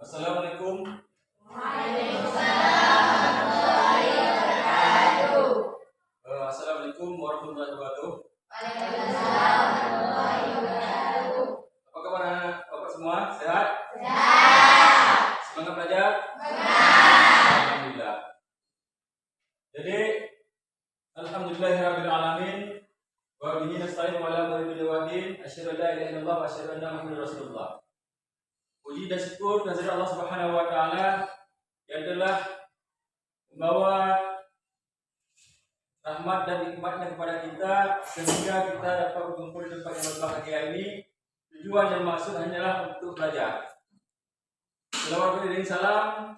Assalamualaikum. Waalaikumsalam warahmatullahi wabarakatuh. Assalamualaikum warahmatullahi wabarakatuh. Waalaikumsalam warahmatullahi wabarakatuh. Apa kabar anak bapak semua? Sehat? Sehat. Semangat belajar? Semangat. Alhamdulillah. Jadi alhamdulillahirabbil alamin wa bihi nasta'in wa ala umuri wadin asyhadu an la ilaha illallah wa asyhadu anna muhammadar rasulullah. Puji dan syukur kehadirat Allah Subhanahu wa taala yang telah membawa rahmat dan nikmatnya kepada kita sehingga kita dapat berkumpul di tempat yang berbahagia ini. Tujuan yang maksud hanyalah untuk belajar. Selawat dan salam,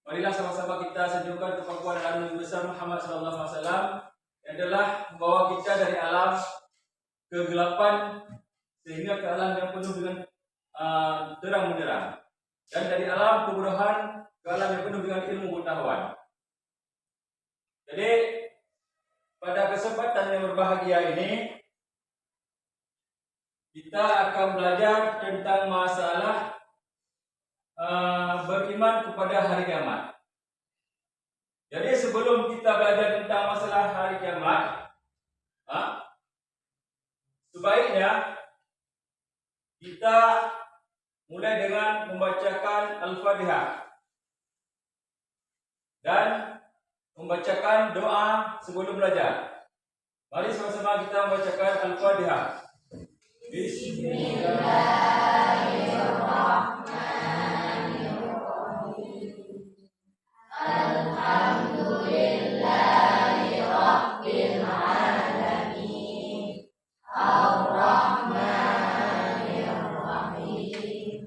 marilah sama-sama kita sejukan kepada Nabi besar Muhammad SAW yang telah membawa kita dari alam kegelapan sehingga ke alam yang penuh dengan terang benderang, dan dari alam kebodohan ke alam yang penuh dengan ilmu pengetahuan. Jadi pada kesempatan yang berbahagia ini kita akan belajar tentang masalah beriman kepada hari kiamat. Jadi sebelum kita belajar tentang masalah hari kiamat, sebaiknya kita mulai dengan membacakan Al-Fatihah dan membacakan doa sebelum belajar. Mari sama-sama kita membacakan Al-Fatihah. Bismillahirrahmanirrahim. Alhamdulillahirabbil alamin. Ar-Rahmanir-Rahim.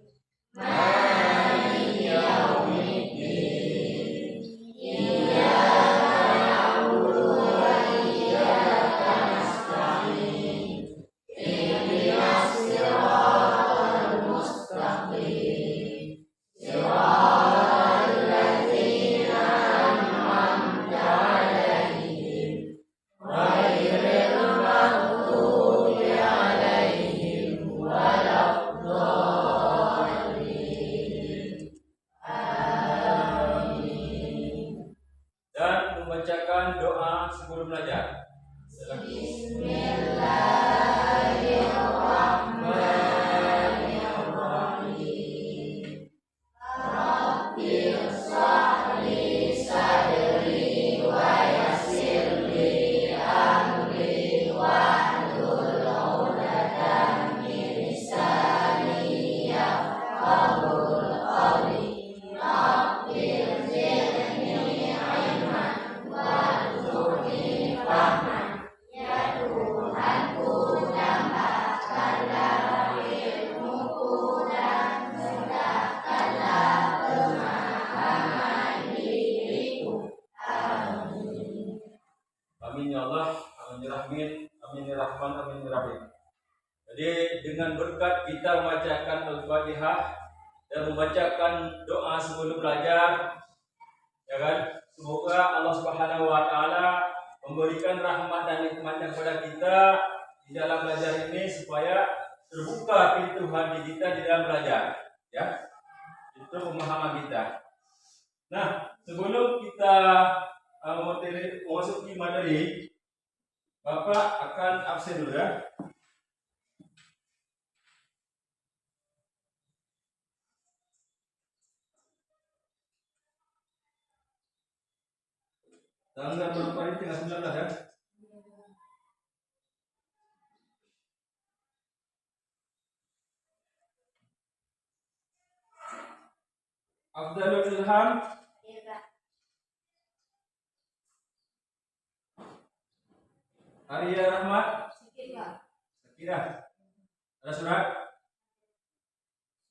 Maliki yaumiddin. Iyyaka na'budu wa iyyaka nasta'in. Ihdinas siratal mustaqim. Siratal ladzina an'amta 'alaihim ghairil maghdubi 'alaihim waladdallin. Amin. Dan membacakan doa sebelum belajar. Bismillahirrahmanirrahim. Rabbil shrah li sadri wa yassir li amri wahlul 'uqdatam min lisani yafqahul qawli. Rabbil zidni 'ilman warzuqni fahman. Ya Tuhanku, tambahkanlah ilmuku dan mudahkanlah pemahaman diriku. Amin. Amin ya Allah, amin ya Rahmin, amin ya Rahman, amin ya Rahim. Jadi dengan berkat kita membacakan Al-Fatihah dan membacakan doa sebelum belajar, ya kan? Semoga Allah Subhanahu wa taala memberikan rahmat dan nikmatnya kepada kita di dalam belajar ini supaya terbuka pintu hati kita di dalam belajar, ya. Itu pemahaman kita. Nah, sebelum kita memasuki materi, Bapak akan absen dulu ya. Tanggal berapa ini? Tanggal 19 ya. Afdalul Ilham, Ya, Pak. Arya Rahmat, Sikit, Pak. Sakira. Ada surat?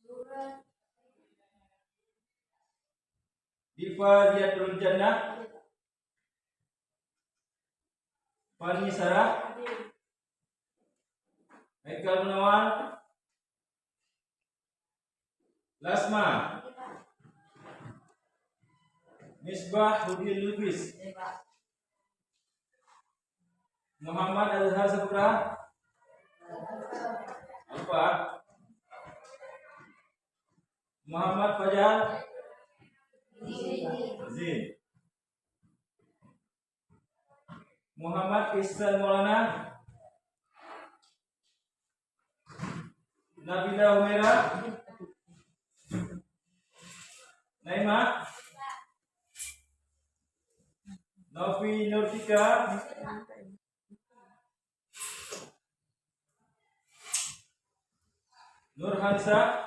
Surat. Difaziyatul Jannah, Fani Sarah, Haikal Munawar, Lasma, Misbah Hudil Lubis, Ya, Pak. Muhammad Azhar Saputra, apa? Muhammad Fajar Zin. Muhammad Ihsan Maulana. Nabila Humaira. Naima. Novi Nurtika. Nur Hansa.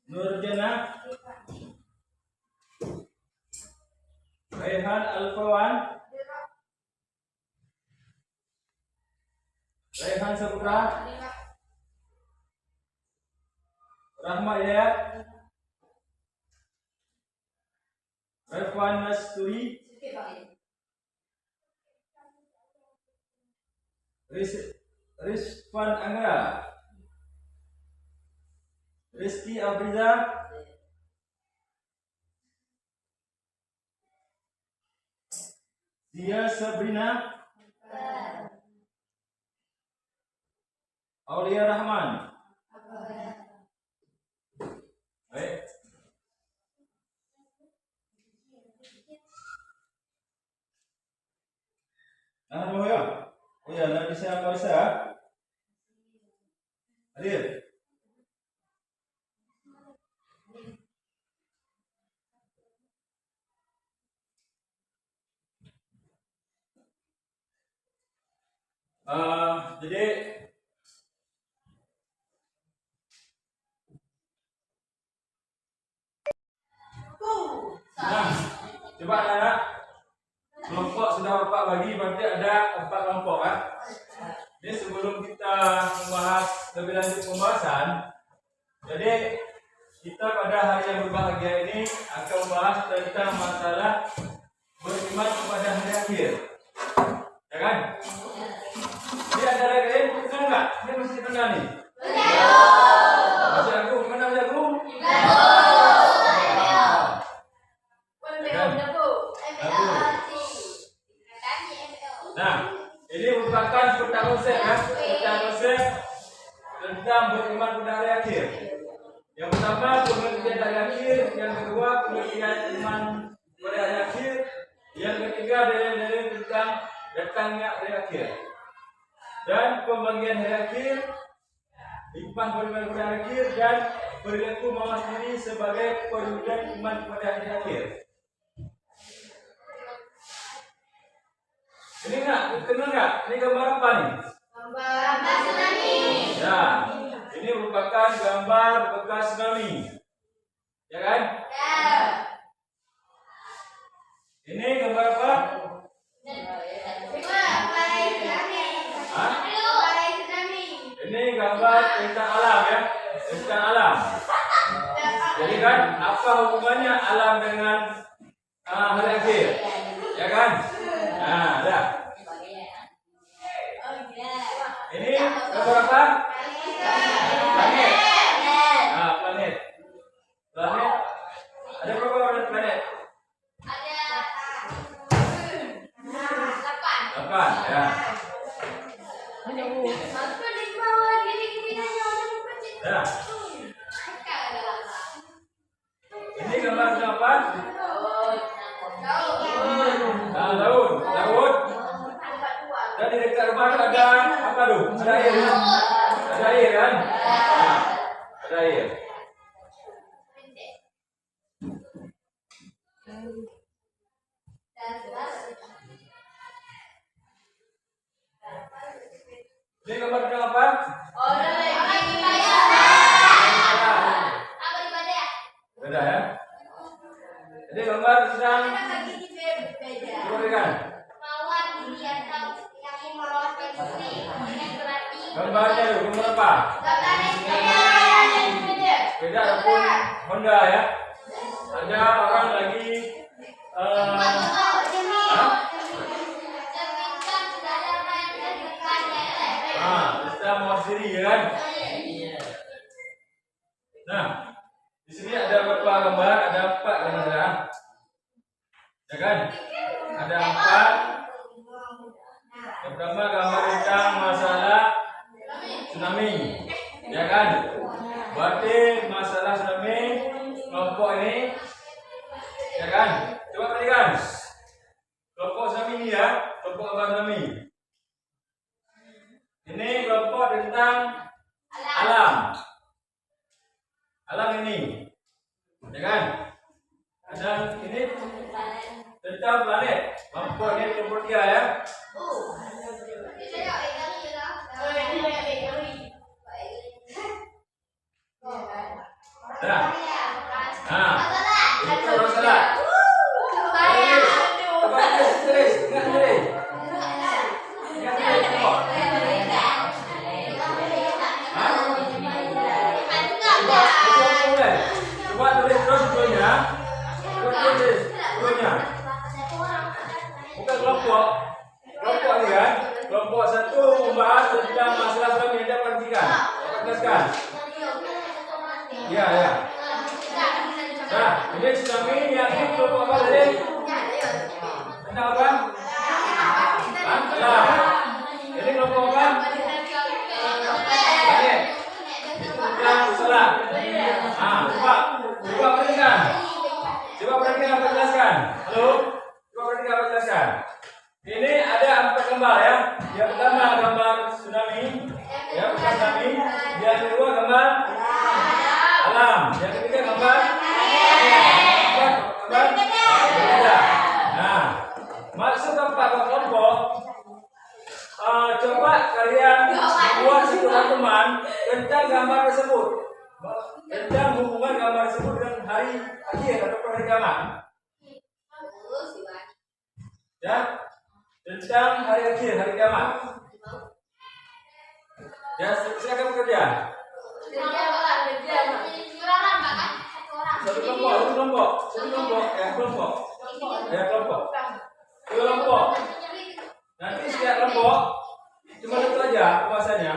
Nur Jana. Rehan Alfawan. Rehan Saputra. Rahma Hidayat. Refwan Nasturi. Rizwan Anggara. Rizky Afriza. Dia Sabrina. Aulia Rahman. Baik. Nah, mau ya? Oh ya, nanti saya Marisa. Hadir. Jadi nah, coba anak kelompok sudah Bapak bagi, berarti ada 4 kelompok kan? Jadi sebelum kita membahas lebih lanjut pembahasan, jadi kita pada hari yang berbahagia ini akan membahas tentang masalah beriman kepada hari akhir, ya kan? Ini ada kalian kenal nggak? Ini masih kenal nih? Masih aku mana masih aku? Nah, ini merupakan peta konsep kan? Peta konsep tentang beriman pada hari akhir. Yang pertama pengertian hari akhir, yang kedua pengertian iman pada hari akhir, yang ketiga dalil-dalil tentang datangnya hari akhir. Dan pembagian hari akhir, iman beriman pada hari akhir, dan perilaku Muhammad sendiri sebagai perwujudan iman pada hari akhir. Ini enggak, kenal enggak? Ini gambar apa nih? Gambar tsunami. Ya, ini merupakan gambar bekas tsunami, ya kan? Ya. Ini gambar apa? Hah? Ini gambar tentang alam ya, tentang alam. Jadi kan, apa hubungannya alam dengan hari akhir, ya kan? Nah, dah. Ini gambar apa? Planet. Nah, planet. Planet. Ada berapa planet? Ada 8, ya. Dah. Ini gambar apa? Daun. Dan di dekat rumah ada apa tuh? Ada air. Ada air kan? Nah, ada air. Ini gambar apa? Beda ya? Ini gambar sedang kan? Gambarnya itu gambar apa? Beda pun Honda ya. Ada orang lagi kita mau sendiri ya kan? Nah, di sini ada beberapa gambar, ada 4 gambar, ya kan? Ada 4. Yang pertama gambar tentang masalah tsunami. Ya kan? Berarti masalah tsunami kelompok ini, ya kan? Coba perhatikan. Kelompok tsunami ini ya, kelompok gambar tsunami. Ini kelompok tentang alam. Alam ini, ya kan? Dan ini tentang planet. Kelompok ini kelompok 3 ya. Dah. Nah, itu masalah. Tulis. Ingat tulis. Coba tulis terus dulunya. Bukan kelompok ini kan. Kelompok 1 membahas tentang masalah tsunami yang dapat jelaskan. Ya. Nah, ini tsunami yang ini kelompok apa tadi? Tentang apa? Nah, ini kelompok apa? Planet. Yang salah. Nah, coba perhatikan. Coba perhatikan apa jelaskan. Halo? Coba perhatikan apa jelaskan. Ini ada 4 gambar ya. Yang pertama gambar tsunami. Yang kedua gambar alam. Yang ketiga gambar beda. Nah, maksud keempat kelompok. Coba kalian buat teman tentang gambar tersebut. Tentang hubungan gambar tersebut dengan hari akhir atau hari kiamat. Ya, tentang hari akhir, hari kiamat. Ya, silakan bekerja. Satu kelompok. Nanti setiap kelompok cuma itu aja bahasanya.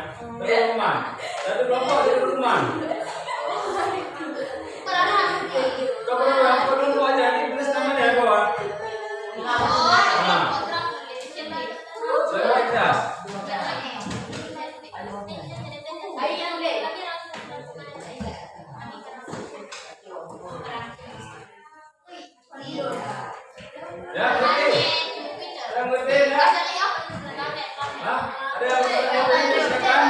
Satu kelompok jadi teman. Kalau kelompok aja ini tulis namanya di bawah. Selamat kelas. Ya, ngerti. Yang ngerti ya? Hah? Ada yang ngerti silakan.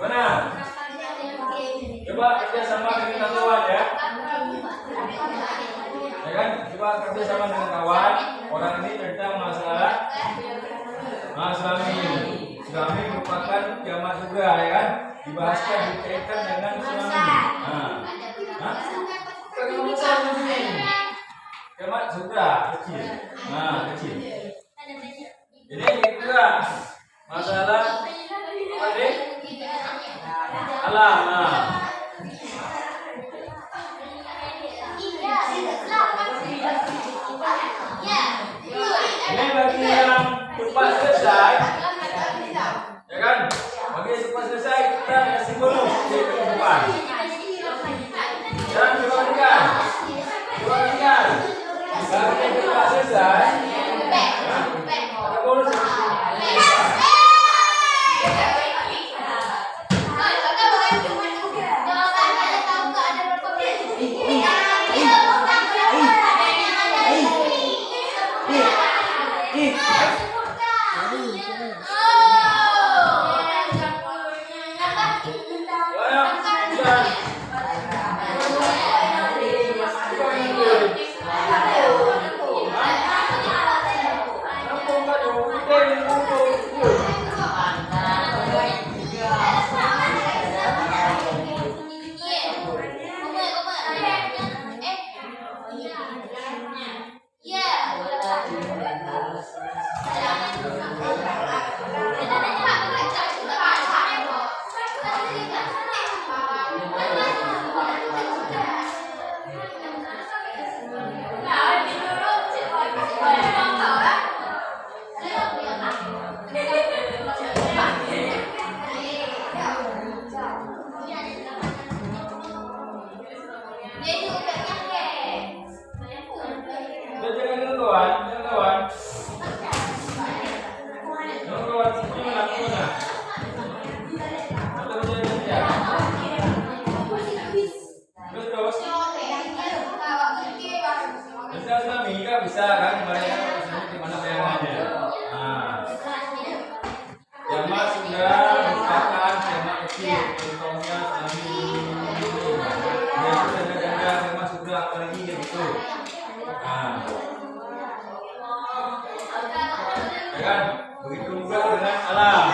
Mana? Coba kerja sama dengan kawan ya. Ya kan? Coba kerja sama dengan kawan. Orang ini tentang masalah tsunami. Tsunami merupakan kiamat juga ya kan? Dibahaskan dikaitkan dengan tsunami. Kiamat juga kecil. Kecil. Ini juga masalah alam. Ini bagi yang cepat selesai, ya kan? Bagi yang cepat selesai kita kasih bonus di depan. Dan coba dengar, bagi yang cepat selesai, ada bonus. bawahnya ya ganda memang sudah apalagi gitu. Nah, ya kan? Begitu juga dengan alam,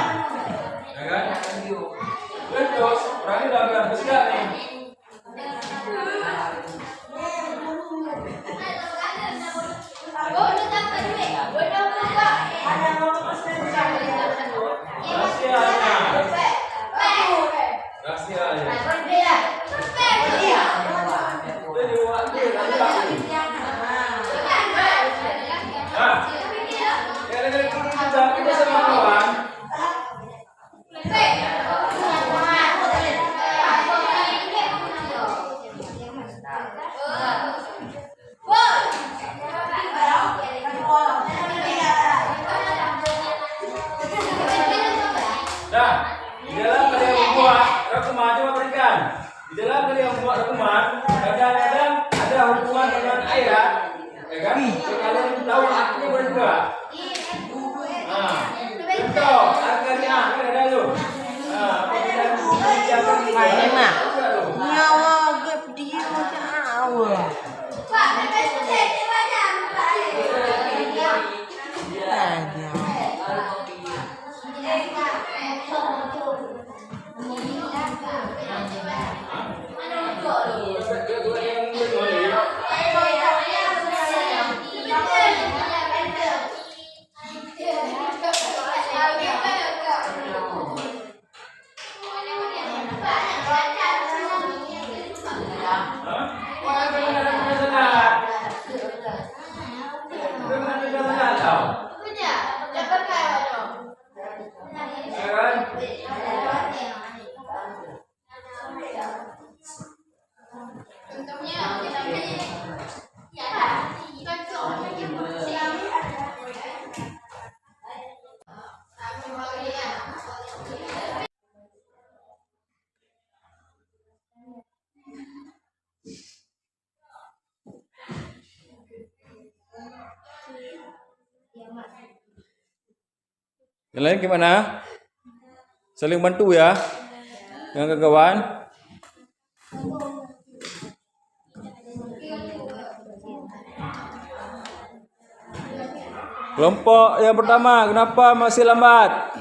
ya kan? Terus orang ini udah bersiap nih. Nah, di dalam kalian membuat rekaman, coba berikan. Di dalam kalian membuat rekaman, kadang-kadang ada hubungan dengan air, ya kan? Kalian tahu artinya boleh juga. Nah, contoh, artinya ada lu. Nah, kemudian bicara Mana? Nyawa gap dia macam awal. Yang lain gimana? Saling bantu ya dengan kawan. Kelompok yang pertama, kenapa masih lambat?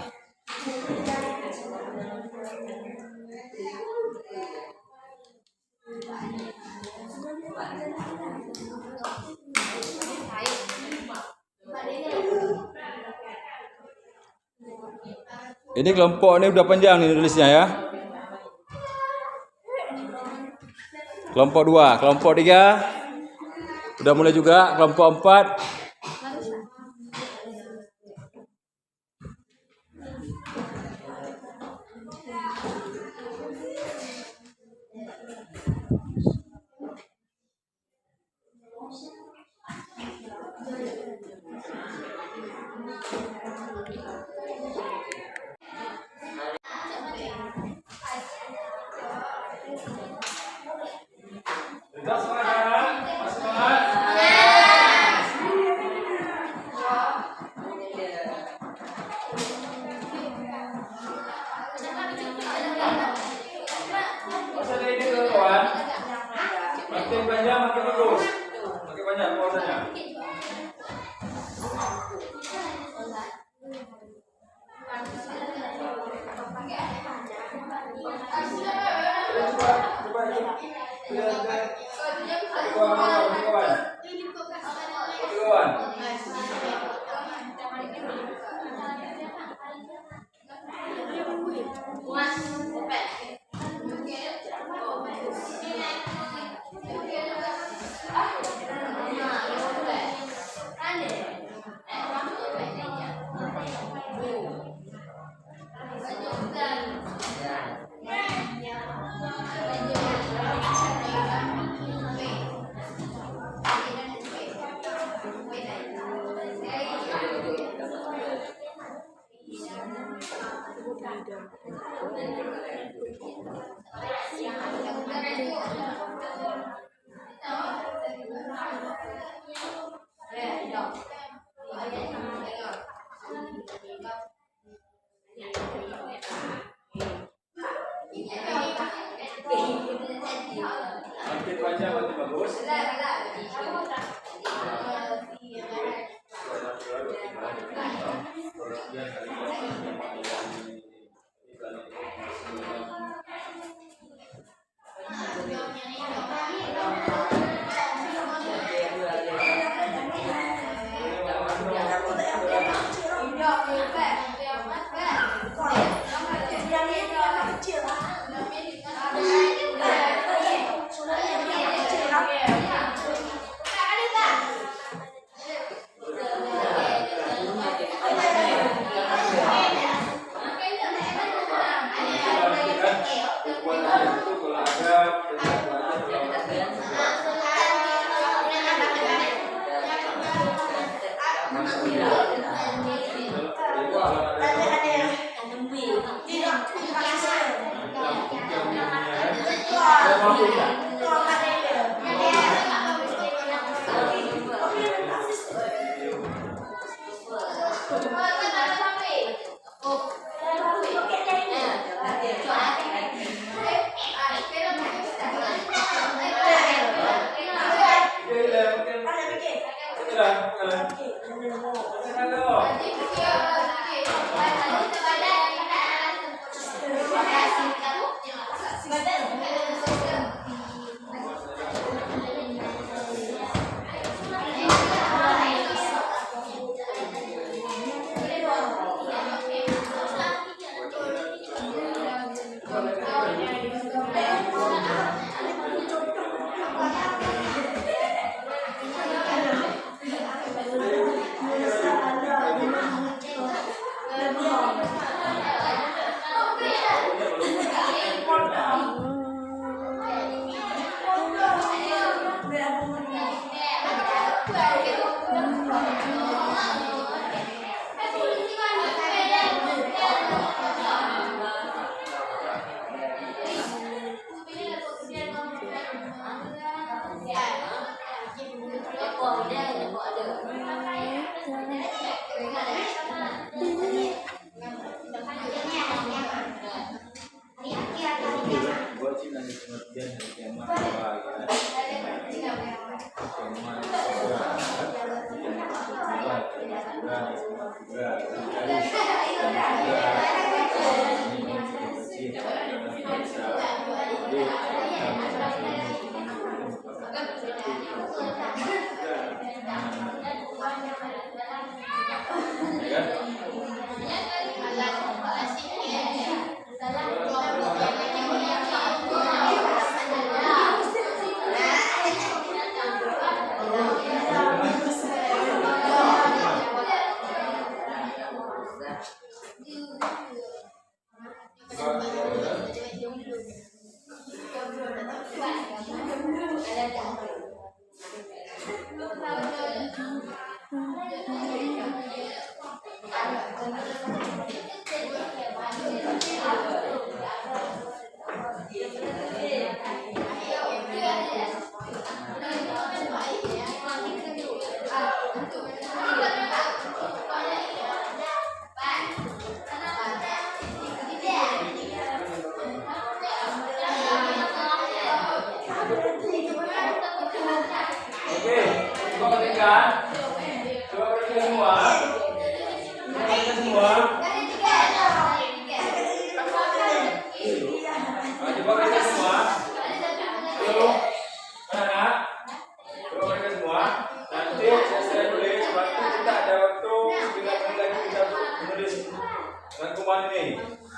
Ini kelompok ini udah panjang nih tulisnya ya. Kelompok 2, kelompok 3 udah mulai juga, kelompok 4 makin banyak makin bagus. Makin banyak puasanya. baca berarti bagus.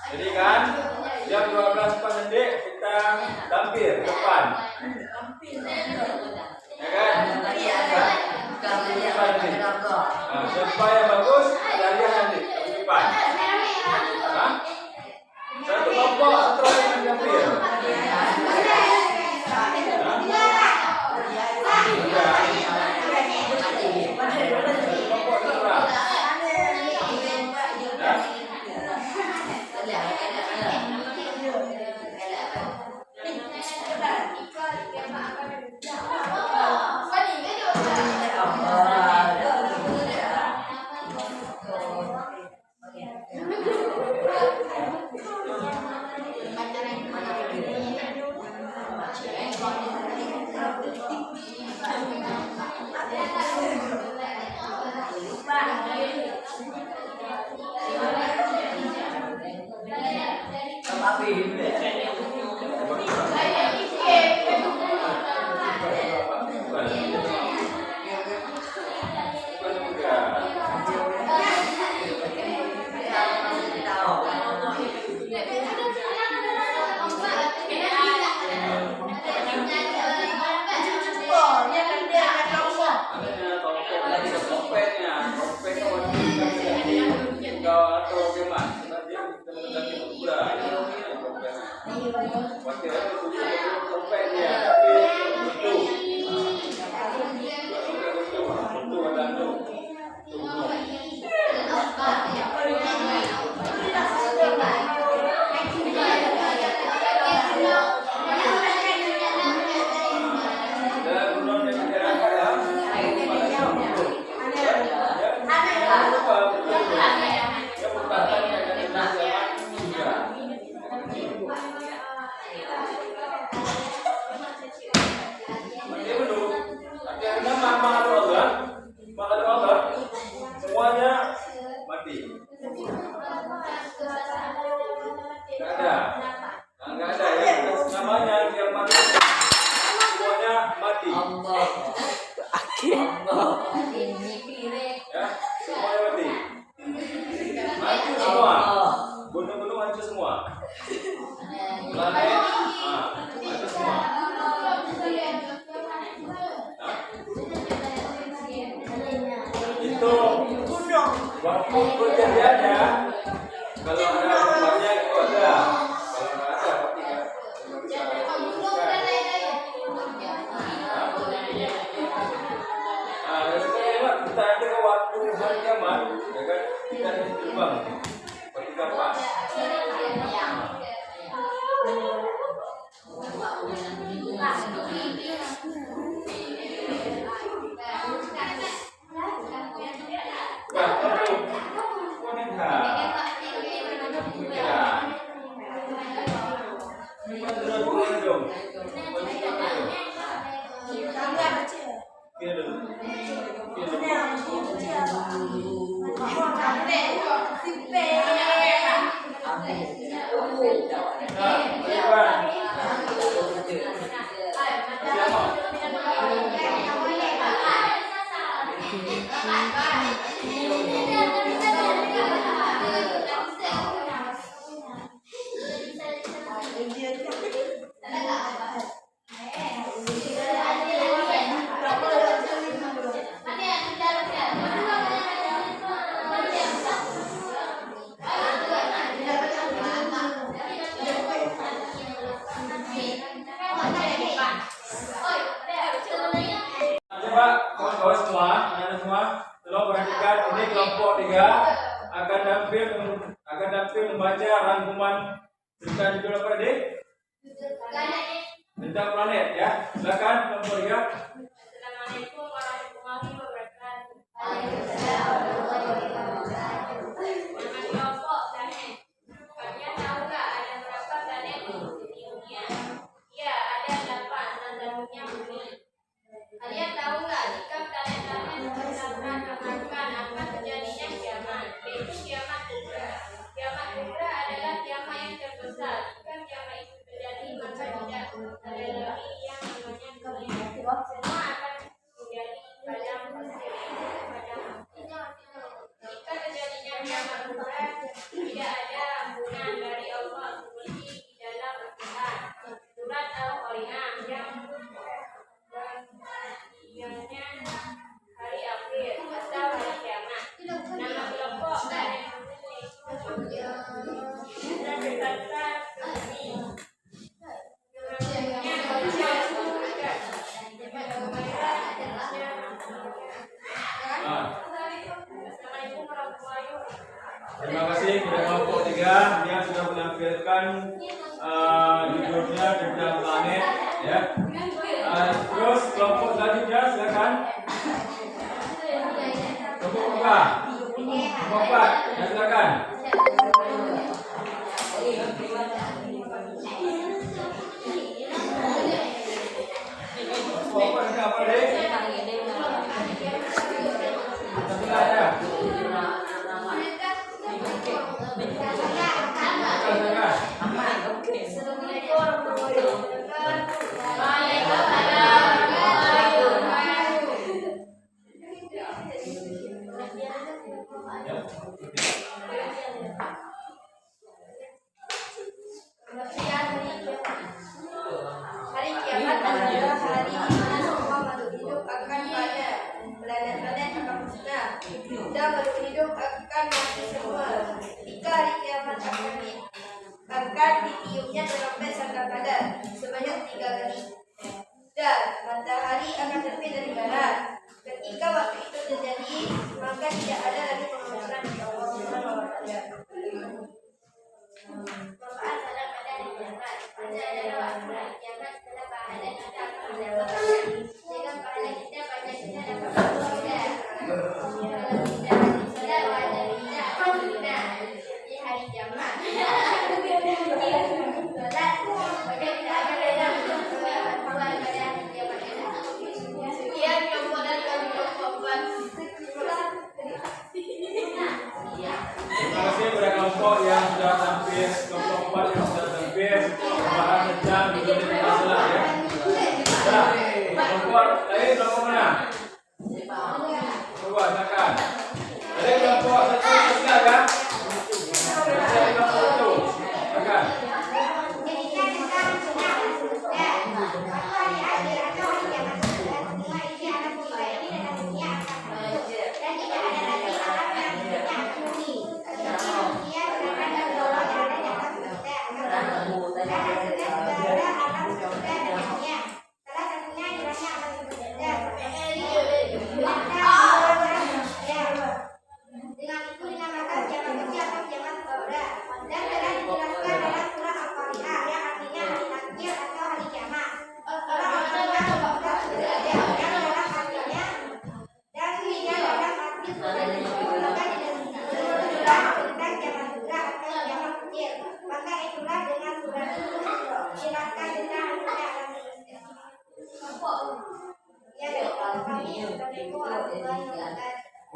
Jadi kan jam 12 pengendik kita tampil ke depan. Ya kan? Supaya bagus, kalian nanti ke depan. Satu kelompok satu orang yang tampil. Wakil itu sampai dia tapi betul. Betul ada tu. Semuanya mati. Nggak ada ya. Namanya yang mati. Semuanya mati. Ya, semuanya mati. Mati semua. Gunung-gunung hancur semua. Planet, hancur semua. Itu waktu kejadiannya kalau ada banyak itu ada, kalau nggak ada pasti nggak bisa dilakukan. Kita ada waktu hari kiamat, ya kan? Kita terbang ketika pas. Kawan-kawan semua, anak-anak semua, tolong perhatikan ini kelompok 3 akan tampil membaca rangkuman cerita judul apa tadi? Tentang planet ya. Silakan kelompok 3. Assalamualaikum warahmatullahi wabarakatuh. Nama kelompok planet. Kalian tahu nggak ada berapa planet di dunia? Ya, ada 8, salah satunya bumi. Kalian tahu nggak jika planet-planet bertabrakan akan terjadinya kiamat, yaitu kiamat kubra. Kiamat kubra adalah kiamat yang terbesar. Jika kiamat itu terjadi, maka tidak ada lagi yang namanya dunia. Semua akan menjadi padam pasir. Jika terjadinya kiamat kubra, tidak ada ampunan dari Allah seperti di dalam Al-Quran surat Al-Qari'ah yang hari akhir atau hari kiamat. Nama kelompok planet dan berkata bumi. Assalamualaikum warahmatullahi wabarakatuh. Terima kasih kepada kelompok 3 yang sudah menampilkan judulnya tentang planet ya. Terus kelompok selanjutnya silakan. Kelompok 4 ya silakan. Kelompok ini apa tadi? Sebelah ya. Hari kiamat adalah hari di mana semua makhluk hidup akan pada planet-planet akan musnah dan makhluk hidup akan mati semua. Jika hari kiamat akan akan ditiupnya trompet sangkakala sebanyak 3 kali. Dan matahari akan terbit dari barat. Ketika waktu itu terjadi, maka tidak ada lagi pengusuran dari Allah Subhanahu wa Ta'ala. Manfaat salat pada hari kiamat. Pada adalah waktu hari kiamat setelah pahala kita akan mendapat dengan pahala kita pada kita dapat surga. Kalau kita hari salat pada kita akan kita di hari kiamat. Salat pada kita akan dalam Tuhan pada hari kiamat. Sekian kelompok dan kelompok. Terima kasih kepada kelompok yang sudah tampil, kelompok 4 yang sudah tampil membahas tentang dunia masalah ya. Nah, kelompok lain kelompok mana? Coba silakan. Ada kelompok 1 silakan. Ada kelompok 1. Silakan.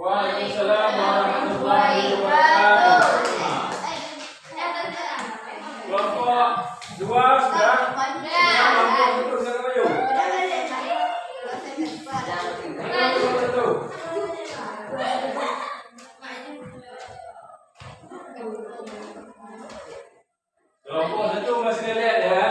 Waalaikumsalam warahmatullahi wabarakatuh. Kelompok 2 sudah. Kelompok 1 sudah maju. Kelompok 1. Kelompok 1 masih lihat ya.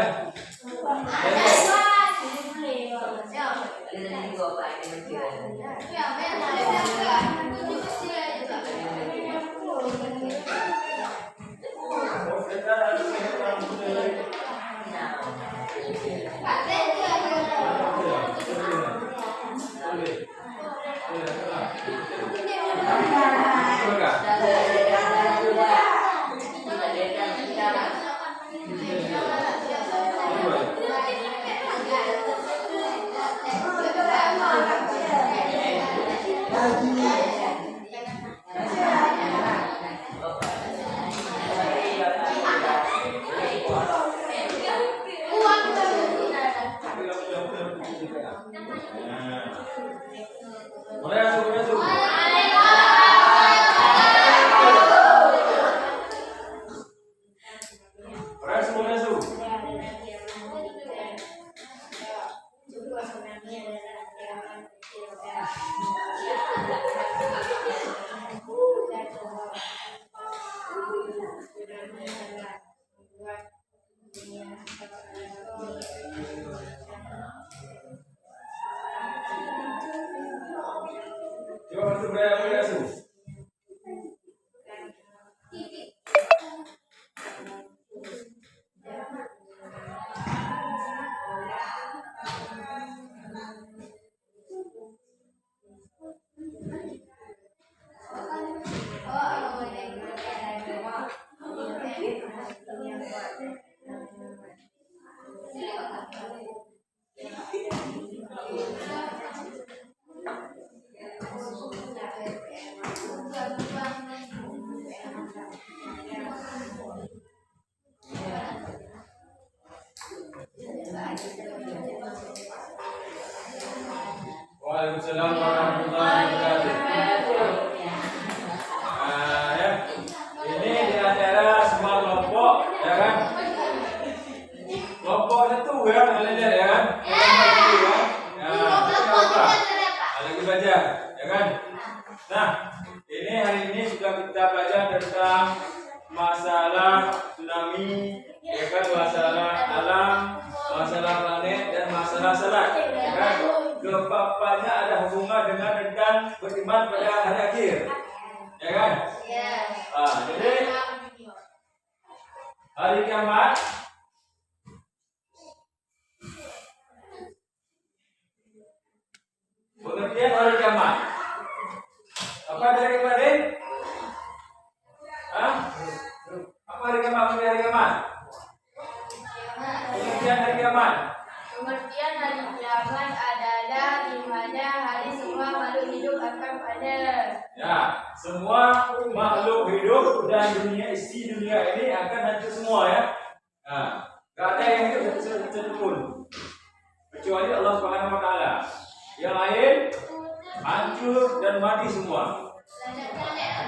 Waalaikumsalam warahmatullahi wabarakatuh. Ya. Ini di antara semua kelompok, ya kan? Kelompok 1 ya, kalian lihat ya kan? Lagi belajar, ya kan? Nah, ini hari ini sudah kita belajar tentang masalah tsunami, ya kan? Masalah alam, masalah planet dan masalah salat, ya kan? Keempat-empatnya ada hubungan dengan beriman pada hari akhir, ya kan? Jadi hari kiamat. Pengertian hari kiamat. Apa dari kemarin? Hah? Apa hari kiamat? Pengertian hari kiamat. Pengertian hari kiamat. Pengertian hari kiamat adalah di mana hari semua makhluk hidup akan ada. Ya, semua makhluk hidup dan dunia isi dunia ini akan hancur semua ya. Nah, gak ada yang hidup satu pun kecuali Allah Subhanahu Wa Taala. Yang lain hancur dan mati semua.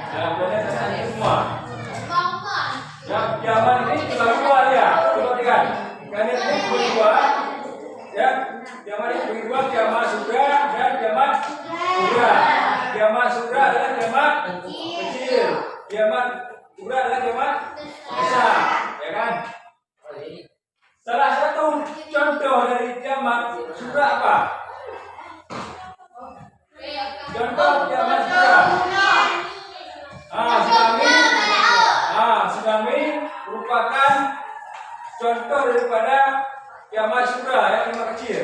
Ya, planet hancur semua. Yang zaman ini cuma dua ya, coba lihat. Planet ini cuma dua. Ya, zaman ini cuma dua, kiamat surga dan kiamat surga. Kiamat surga adalah kiamat kecil. Kiamat surga adalah kiamat besar, ya kan? Salah satu contoh dari kiamat surga apa? Contoh kiamat surga. Tsunami merupakan contoh daripada kiamat surga yang kiamat kecil.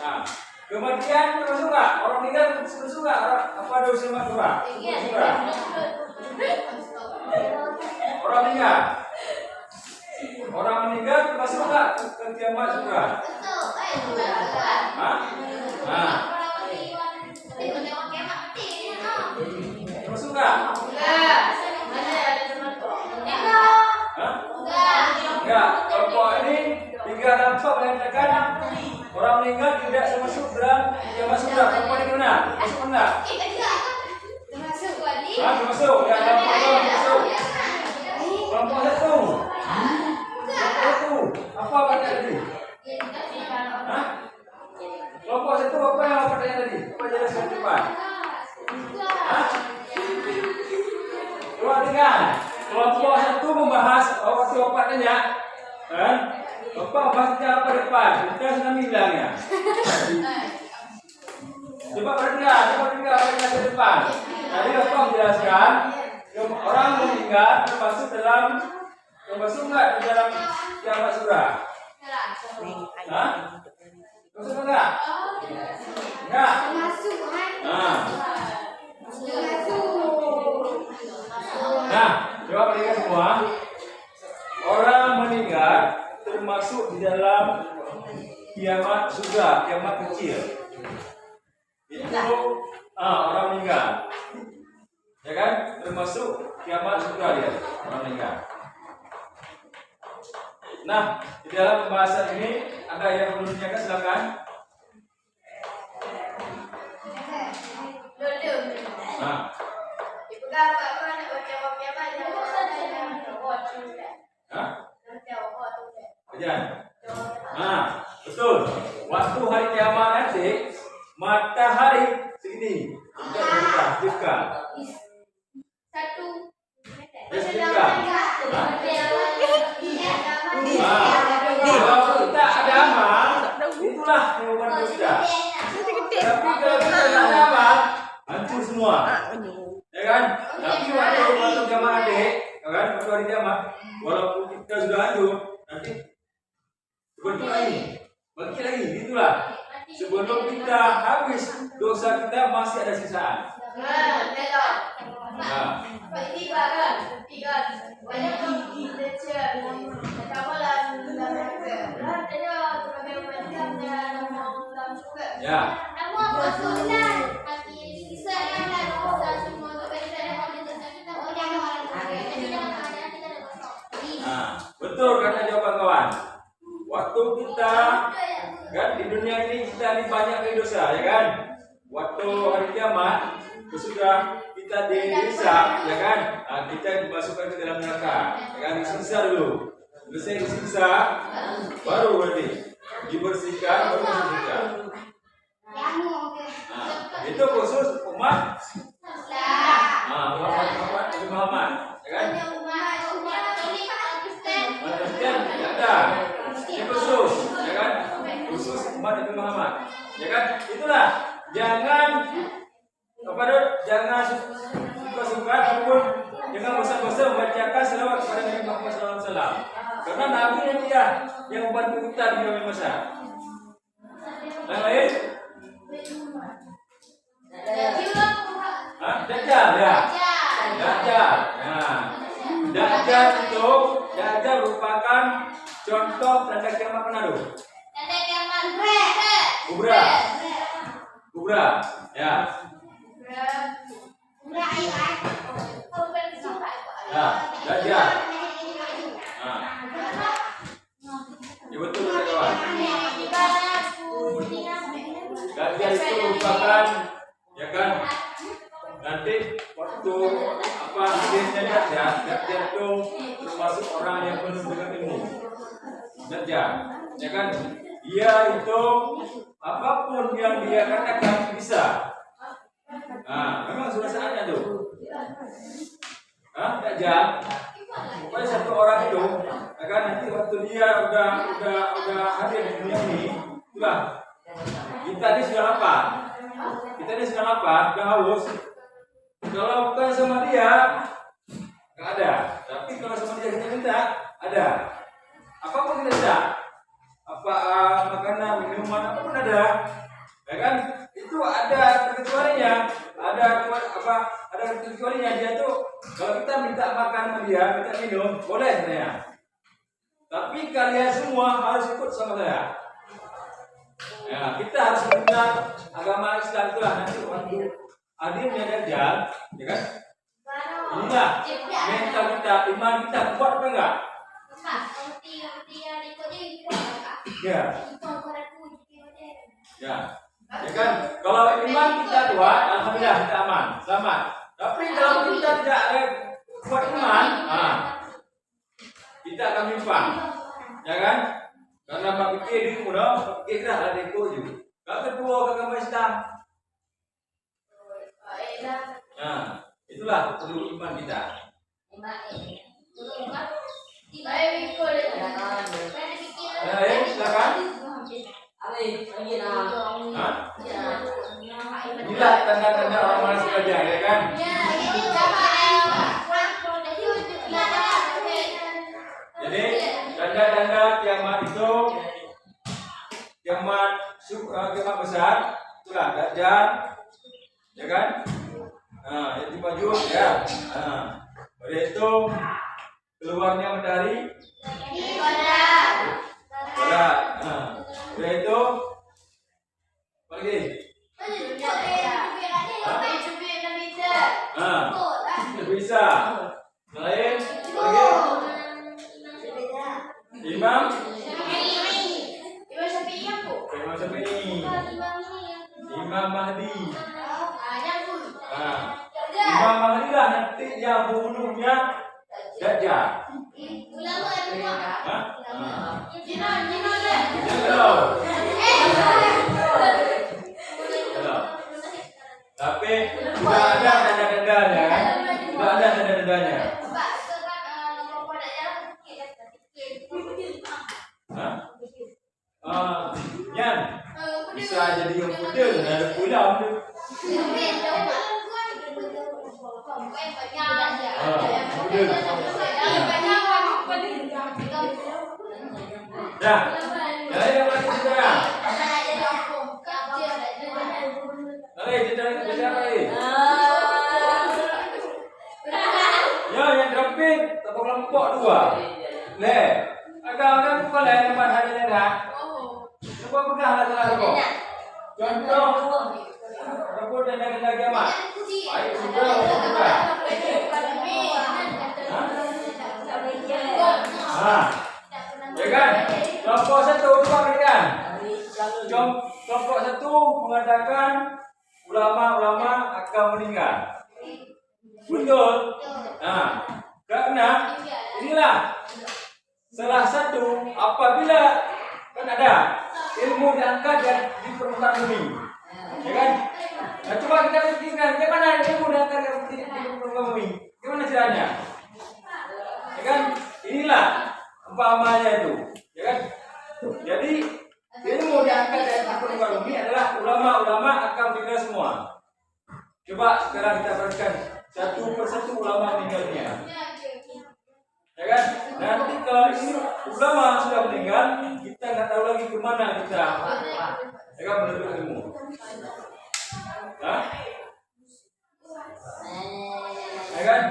Nah, kematian termasuk nggak? Orang meninggal termasuk nggak? Apa dosa kiamat surga? Orang meninggal. Orang meninggal termasuk nggak ke kiamat surga? Hah? Nah, termasuk nggak? Enggak, kelompok ini tiga dampak mengatakan orang meninggal tidak termasuk dalam kiamat surga. Kelompok ini mana? Masuk mana? Termasuk. Ya, kelompok itu masuk. Kelompok satu. Apa pertanyaan tadi? Hah? Kelompok satu apa yang pertanyaan tadi? Apa jelaskan cepat? Hah? Perhatikan. Kelompok satu membahas waktu Bapak tanya, kan? Bapak bahasnya apa depan? Kita sudah bilang ya. Coba perhatikan apa yang ada depan. Tadi Bapak menjelaskan orang meninggal termasuk nggak di dalam kiamat surga? Hah? Masuk enggak? Enggak. Nah, coba perhatikan semua. Orang meninggal termasuk di dalam kiamat surga, kiamat kecil. Itu orang meninggal, ya kan? Termasuk kiamat surga dia, orang meninggal. Nah, di dalam pembahasan ini ada yang belum ditanyakan, silakan. Nah. Hah? Nah, betul. Waktu hari kiamat nanti matahari segini juga. Kalau kita ada amal, itulah jawaban kita. Tapi kalau kita tidak ada amal, hancur semua. Ya kan? Tapi waktu kiamat nanti, ya kan? Waktu hari kiamat, walaupun kita sudah hancur, nanti bangkit lagi, itulah. Sebelum kita habis dosa kita masih ada sisaan. Ya. Nah, betul kata jawaban kawan. Waktu kita kan di dunia ini kita ini banyak dosa, ya kan? Waktu hari kiamat sudah kita dihisab, ya kan? Nah, kita dimasukkan ke dalam neraka, ya kan? Disiksa dulu. Selesai disiksa, baru nanti dibersihkan, baru dibersihkan. Nah, itu khusus umat umat Muhammad, ya kan? Kristen tidak ada. Ini khusus, ya kan? Khusus umat Nabi Muhammad, ya kan? Itulah, jangan suka-suka ataupun dengan bosan-bosan membacakan selawat kepada Nabi Muhammad SAW. Karena Nabi yang dia yang membantu kita di dalam masa. Yang lain? Dajjal ya. Dajjal. Nah, Dajjal itu merupakan contoh tanda kiamat mana tuh? Tanda kiamat Kubra. Ya. Ya, Dajjal. Nah. Ya betul kawan. Dajjal itu merupakan ya kan nanti waktu apa hadirnya Dajjal itu termasuk orang yang penuh dengan ilmu. Dajjal, ya kan dia itu apapun yang dia katakan bisa. Nah, memang sudah saatnya tuh. Dajjal. Pokoknya satu orang itu, ya kan nanti waktu dia udah hadir di dunia ini, itulah kita ini sudah lapar. Kita ini sudah lapar, sudah haus. Kalau bukan sama dia, nggak ada. Tapi kalau sama dia kita minta, ada. Apapun kita minta, apa makanan, minuman, apapun ada. Ya kan? Itu ada kecualinya. Ada kecualinya dia tuh. Kalau kita minta makan sama dia, minta minum, boleh sebenarnya. Tapi kalian semua harus ikut sama saya. Ya, kita harus mengenal agama Islam itulah nanti waktu hadirnya Dajjal, ya kan? Inilah mental kita, iman kita kuat apa enggak? Ya. Ya. Ya kan? Kalau iman kita kuat, alhamdulillah kita aman, selamat. Tapi kalau kita tidak ada kuat iman, kita akan menyimpang, ya kan? Karena Pak Pikir di muda, Pak Pikir dah ada ikut juga. Kalau kedua agama Islam, nah itulah perlu iman kita. Silakan. Inilah tanda-tanda orang malas belajar, ya kan? Jadi tanda-tanda kiamat itu kiamat besar, itulah Dajjal, ya kan? Nah, itu baju ya. Nah, oleh itu keluarnya matahari. Barat. Nah, oleh itu apa lagi? Bisa. Lain lagi? Imam Syafi'i. Imam Mahdi. Imam Mahdi lah nanti yang bunuhnya Dajjal. Tapi sudah ada tanda-tandanya kan? Sudah ada tanda-tandanya. Yan, bisa jadi yang putih, ada pulau tu. Dah, jadi apa lagi kita? Lagi kita apa lagi? Ya, yang terakhir tepuk lempok dua. Le, agak bukan lain tempat hari ni dah. Cuba pegang lah salah kau. Contoh, rambut dan daging kiamat. Baik sudah, sudah. Ya kan? Kelompok satu apa kan? Kelompok satu mengatakan ulama-ulama akan meninggal. Betul? Karena inilah salah satu apabila kan ada ilmu diangkat dan di permukaan bumi, ya kan? Nah, coba kita pikirkan bagaimana ilmu diangkat di permukaan bumi, gimana caranya? Ya kan? Inilah umpamanya itu, ya kan? Jadi ilmu diangkat dari permukaan bumi adalah ulama-ulama akan meninggal semua. Coba sekarang kita perhatikan satu persatu ulama meninggalnya. kemana kita? Ya kan menuntut ilmu. Hah? Ya kan?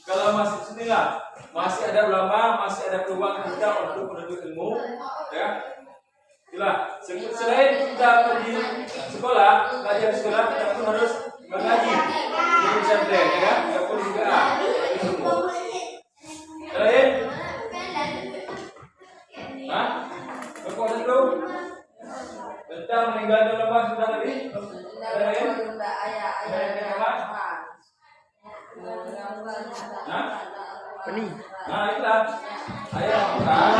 Kalau masih sinilah, masih ada ulama, masih ada peluang kita untuk menuntut ilmu, ya. Itulah. Selain kita pergi sekolah, belajar sekolah, kita pun harus mengaji di pesantren, ya kan? Kita pun juga ilmu. Selain, berkuasa dulu tentang meninggalnya ulama sudah tadi. Selain, Ini. nah itulah ayat Al-Quran.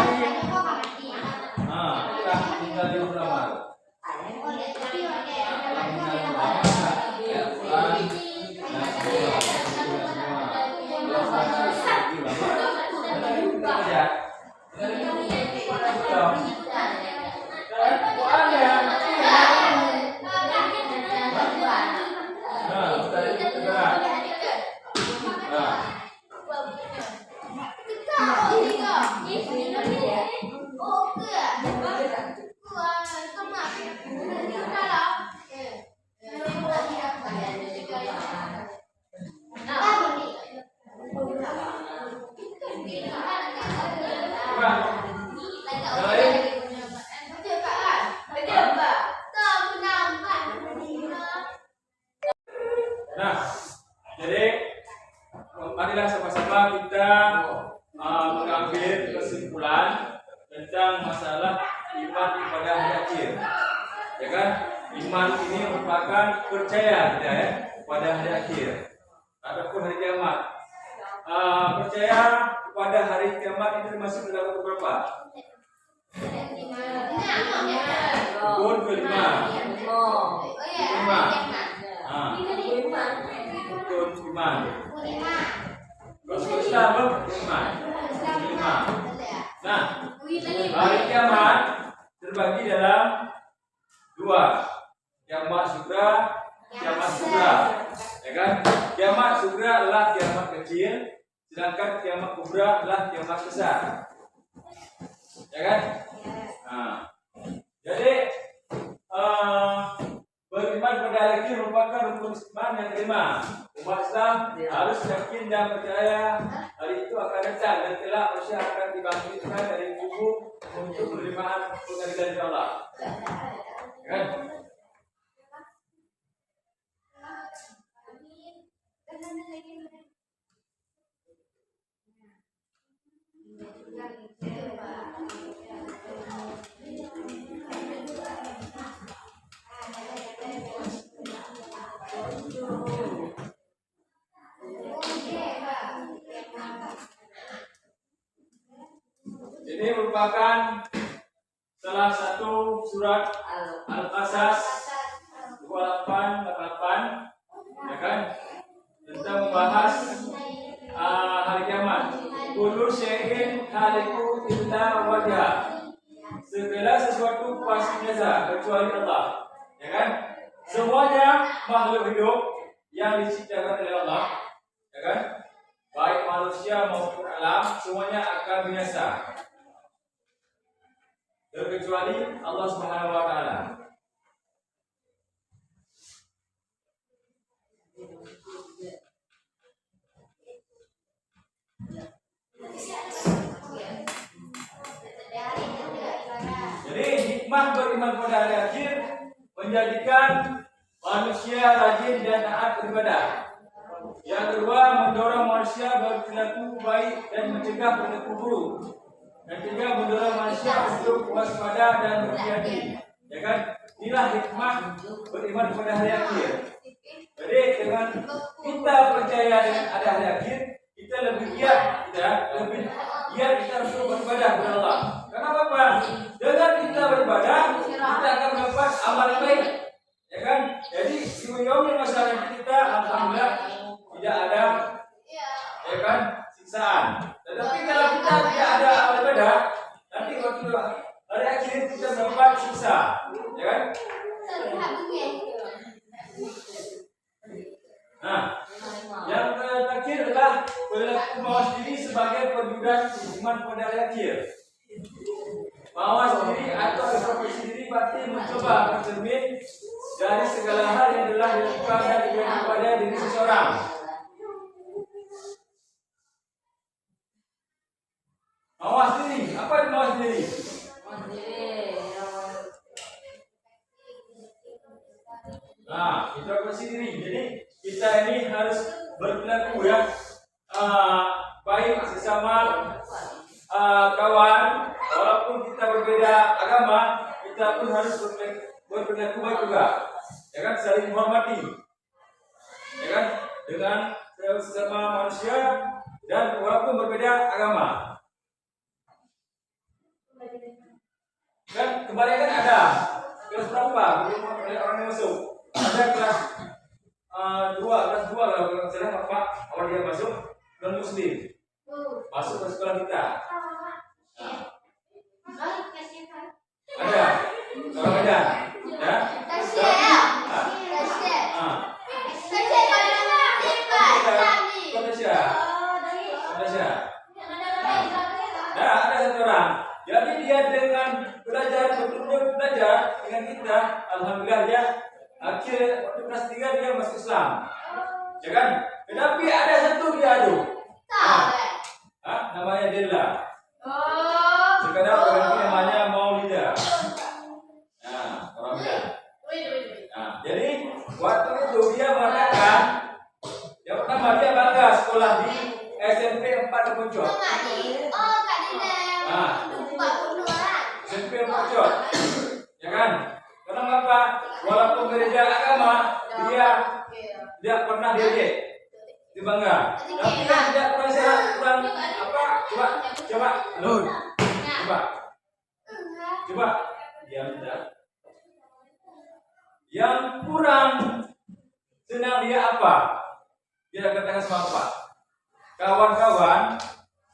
Nah, itulah tinggal di ulama. Nah, jadi marilah sama-sama kita mengambil kesimpulan tentang masalah iman pada hari akhir. Ya kan? Iman ini merupakan percaya ya, pada hari akhir ataupun hari kiamat. Percaya pada hari kiamat itu termasuk dalam beberapa? Rukun kelima. Rukun iman. Rasul Islam iman. Nah, hari kiamat terbagi dalam dua, kiamat sugra, kiamat kubra. Ya kan? Kiamat sugra adalah kiamat kecil, sedangkan kiamat kubra adalah kiamat besar. Ya kan? Nah, jadi beriman pada hari akhir merupakan rukun iman yang kelima. Umat Islam harus yakin dan percaya hari itu akan datang dan kelak manusia akan dibangkitkan dari kubur untuk penerimaan pengadilan dari Allah. Ya kan? Ini merupakan salah satu surat Al-Qasas 2888, ya kan? Tentang membahas hari kiamat. Kullu syai'in haliku illa wajha. Segala sesuatu pasti binasa kecuali Allah. Ya kan? Semuanya makhluk hidup yang diciptakan oleh Allah, ya kan? Baik manusia maupun alam semuanya akan binasa. Terkecuali Allah Subhanahu wa taala. Jadi hikmah beriman pada hari akhir menjadikan manusia rajin dan taat beribadah. Yang kedua, mendorong manusia berperilaku baik dan mencegah perilaku buruk. Yang ketiga, mendorong manusia untuk waspada dan berhati-hati. Ya kan? Inilah hikmah beriman kepada hari akhir. Jadi dengan kita percaya dengan ada hari akhir, kita lebih giat, kita untuk beribadah kepada Allah. Kenapa Pak? Dengan kita beribadah, kita akan mendapat amal yang baik. Ya kan? Jadi di yaumil masyarakat kita alhamdulillah tidak ada, ya kan, siksaan. Tetapi kalau kita tidak ada amal ibadah, nanti waktu hari akhir kita mendapat siksa, ya kan? Nah, yang terakhir adalah perilaku mawas diri sebagai perwujudan iman pada hari akhir. Mawas diri atau introspeksi diri berarti mencoba bercermin dari segala hal yang telah dilakukan dan diberikan kepada diri seseorang. Mawas diri, apa itu mawas diri? Nah, introspeksi diri. Jadi kita ini harus berperilaku ya baik sesama kawan, walaupun kita berbeda agama, kita pun harus berperilaku baik juga, ya kan, saling menghormati, ya kan, dengan sesama manusia dan walaupun berbeda agama. Dan kembali kan ada kelas berapa? Belum oleh orang yang masuk. Ada kelas 2 kalau saya apa awal dia masuk non muslim masuk ke sekolah kita. Ada kalau ada ya. Ada satu orang. Jadi dia dengan belajar betul-betul belajar dengan kita, alhamdulillah dia akhir waktu kelas 3 dia masuk Islam, ya kan? Tetapi ada satu dia aduh, namanya Della. Sekarang berganti namanya Maulida. Nah, orang dia. Nah, jadi waktu itu dia mengatakan, yang pertama dia bangga sekolah di SMP 4 Pocot. SMP Pocot, ya kan? Kenapa? Walaupun gereja agama, dia tidak pernah diajak, dibangga. Tapi dia tidak pernah kurang apa? Coba, dia tidak. Yang kurang senang dia apa? Dia katakan sama apa? Kawan-kawan,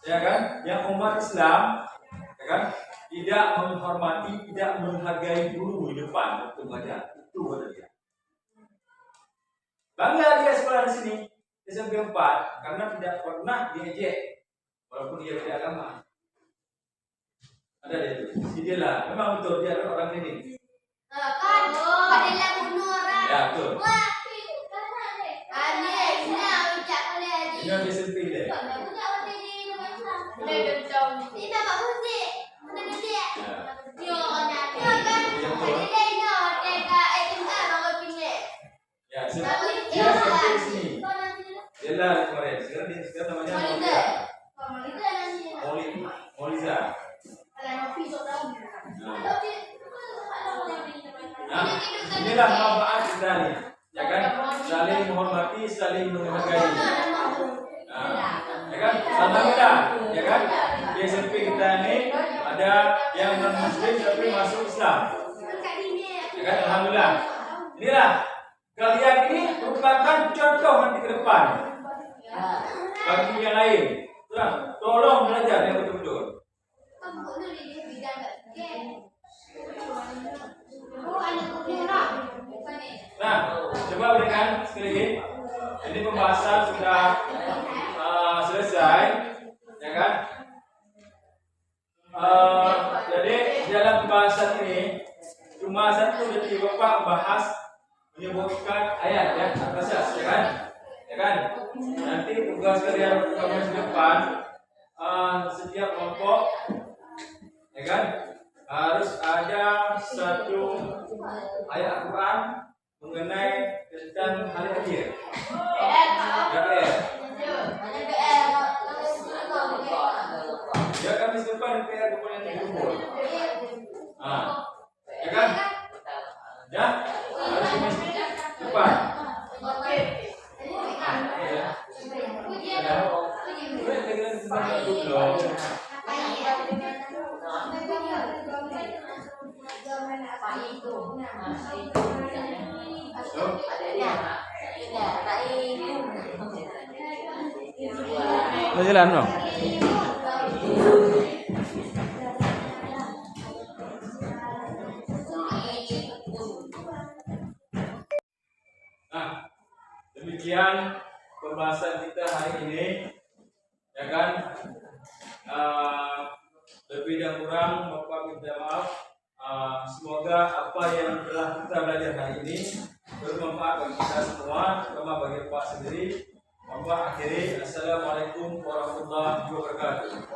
ya kan? Yang umat Islam, ya kan? Tidak menghormati, tidak menghargai guru di depan waktu mengajar. Itu kata dia. Bangga dia sekolah di sini SMP 4 karena tidak pernah diejek walaupun dia beda agama. Ada dia itu. Dia lah, memang betul dia adalah orang ini. Ya betul. Ini di SMP dia. Ya, dia SMP di sini. Dia lah kemarin. Sekarang namanya Moliza. Nah, inilah manfaat kita nih, ya kan? Saling menghormati, saling menghargai. Nah, ya kan? Alhamdulillah, ya kan? Di SMP kita ini ada yang non muslim tapi masuk Islam. Ya kan? Alhamdulillah. Inilah kalian ini merupakan contoh nanti ke depan bagi yang lain. Tolong belajar yang betul-betul. Nah, coba berikan sekali lagi. Ini pembahasan sudah selesai, ya kan? Jadi dalam pembahasan ini cuma 1 detik Bapak membahas menyebutkan ayat ya atas ya kan? Ya kan? Nanti tugas kalian kamu di depan setiap kelompok, ya kan? Harus ada 1 ayat Al-Quran mengenai tentang hari akhir. Ya kami depan PR kemudian dikumpul. Ya kan? Ya, harus Kamis depan. Jalan bang. Nah, demikian pembahasan kita hari ini, ya kan? Lebih dan kurang Bapak minta maaf. Semoga apa yang telah kita belajar hari ini bermanfaat bagi kita semua, terutama bagi Bapak sendiri. Bapak akhiri, Assalamualaikum warahmatullahi wabarakatuh.